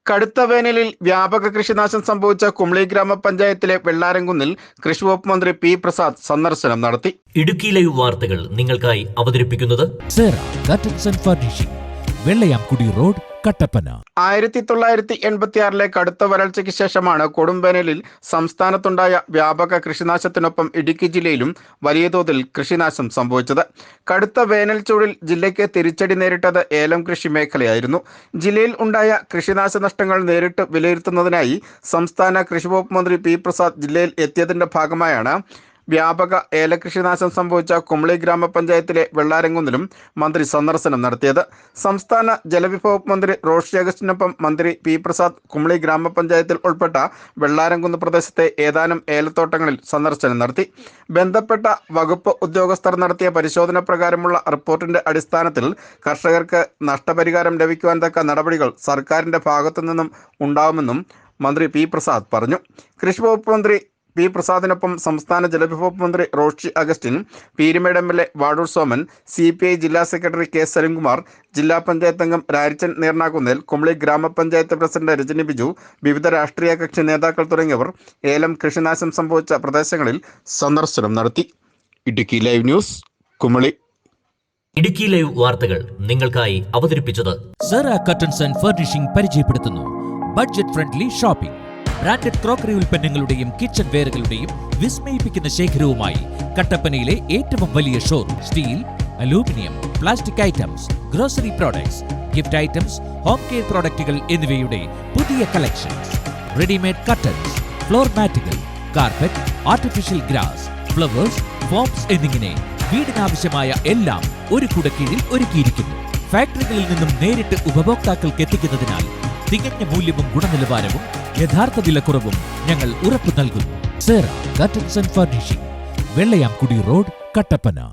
കടുത്ത വേനലിൽ വ്യാപക കൃഷിനാശം സംഭവിച്ച കുമളി ഗ്രാമപഞ്ചായത്തിലെ വെള്ളാരംകുന്നിൽ കൃഷിവകുപ്പ് മന്ത്രി പി പ്രസാദ് സന്ദർശനം നടത്തി. ഇടുക്കി ലൈവ് വാർത്തകൾ നിങ്ങൾക്കായി അവതരിപ്പിക്കുന്നത് വെള്ളയാംകുടി റോഡ്, കട്ടപ്പന. 1986 കടുത്ത വരൾച്ചയ്ക്ക് ശേഷമാണ് കൊടുംവേനലിൽ സംസ്ഥാനത്തുണ്ടായ വ്യാപക കൃഷിനാശത്തിനൊപ്പം ഇടുക്കി ജില്ലയിലും വലിയ തോതിൽ കൃഷിനാശം സംഭവിച്ചത്. കടുത്ത വേനൽ ചൂടിൽ ജില്ലയ്ക്ക് തിരിച്ചടി നേരിട്ടത് ഏലം കൃഷി മേഖലയായിരുന്നു. ജില്ലയിൽ ഉണ്ടായ കൃഷിനാശനഷ്ടങ്ങൾ നേരിട്ട് വിലയിരുത്തുന്നതിനായി സംസ്ഥാന കൃഷിവകുപ്പ് മന്ത്രി പി പ്രസാദ് ജില്ലയിൽ എത്തിയതിന്റെ ഭാഗമായാണ് വ്യാപക ഏലകൃഷിനാശം സംഭവിച്ച കുമളി ഗ്രാമപഞ്ചായത്തിലെ വെള്ളാരംകുന്നിലും മന്ത്രി സന്ദർശനം നടത്തിയത്. സംസ്ഥാന ജലവിഭവ മന്ത്രി റോഷി അഗസ്റ്റിനൊപ്പം മന്ത്രി പി പ്രസാദ് കുമളി ഗ്രാമപഞ്ചായത്തിൽ ഉൾപ്പെട്ട വെള്ളാരംകുന്ന് പ്രദേശത്തെ ഏതാനും ഏലത്തോട്ടങ്ങളിൽ സന്ദർശനം നടത്തി. ബന്ധപ്പെട്ട വകുപ്പ് ഉദ്യോഗസ്ഥർ നടത്തിയ പരിശോധന പ്രകാരമുള്ള റിപ്പോർട്ടിന്റെ അടിസ്ഥാനത്തിൽ കർഷകർക്ക് നഷ്ടപരിഹാരം ലഭിക്കുവാൻ തക്ക നടപടികൾ സർക്കാരിന്റെ ഭാഗത്തു നിന്നും ഉണ്ടാവുമെന്നും മന്ത്രി പി പ്രസാദ് പറഞ്ഞു. കൃഷിവകുപ്പ് മന്ത്രി പി പ്രസാദിനൊപ്പം സംസ്ഥാന ജലവിഭവ മന്ത്രി റോഷി അഗസ്റ്റിൻ, പീരുമേട് MLA വാടൂർ സോമൻ, CPI ജില്ലാ സെക്രട്ടറി കെ സലിംകുമാർ, ജില്ലാ പഞ്ചായത്ത് അംഗം രാരിച്ചൻ നീർനാകുന്നേൽ, കുമളി ഗ്രാമപഞ്ചായത്ത് പ്രസിഡന്റ് രജനി ബിജു, വിവിധ രാഷ്ട്രീയ കക്ഷി നേതാക്കൾ തുടങ്ങിയവർ ഏലം കൃഷിനാശം സംഭവിച്ച പ്രദേശങ്ങളിൽ സന്ദർശനം നടത്തി. Idukki live news, Kumily. Idukki live വാർത്തകൾ നിങ്ങൾക്കായി അവതരിപ്പിച്ചത് കർട്ടൻസ് ആൻഡ് ഫർണിഷിംഗ് പരിചയപ്പെടുത്തുന്നു budget friendly shopping. Branded crockery ഉൽപ്പന്നങ്ങളുടെയും കിച്ചൺ വെയറുകളുടെയും വിസ്മയിപ്പിക്കുന്ന ശേഖരവുമായി കട്ടപ്പനയിലെ ഏറ്റവും വലിയ showroom. Steel, aluminium, plastic items, grocery products, gift items, home care പ്രോഡക്റ്റുകൾ എന്നിവയുടെ പുതിയ കളക്ഷൻസ്. റെഡിമെയ്ഡ് കർട്ടൻസ്, ഫ്ലോർ മാറ്റുകൾ, carpet, artificial grass, flowers, foams എന്നിങ്ങനെ വീടിനാവശ്യമായ എല്ലാം ഒരു കുടക്കീഴിൽ ഒരുക്കിയിരിക്കുന്നു. ഫാക്ടറികളിൽ നിന്നും നേരിട്ട് ഉപഭോക്താക്കൾക്ക് എത്തിക്കുന്നതിനാൽ തികഞ്ഞ മൂല്യവും ഗുണനിലവാരവും യഥാർത്ഥ വിലക്കുറവും ഞങ്ങൾ ഉറപ്പു നൽകുന്നു. Curtains and furnishing, Vellayamkudi road, Kattappana.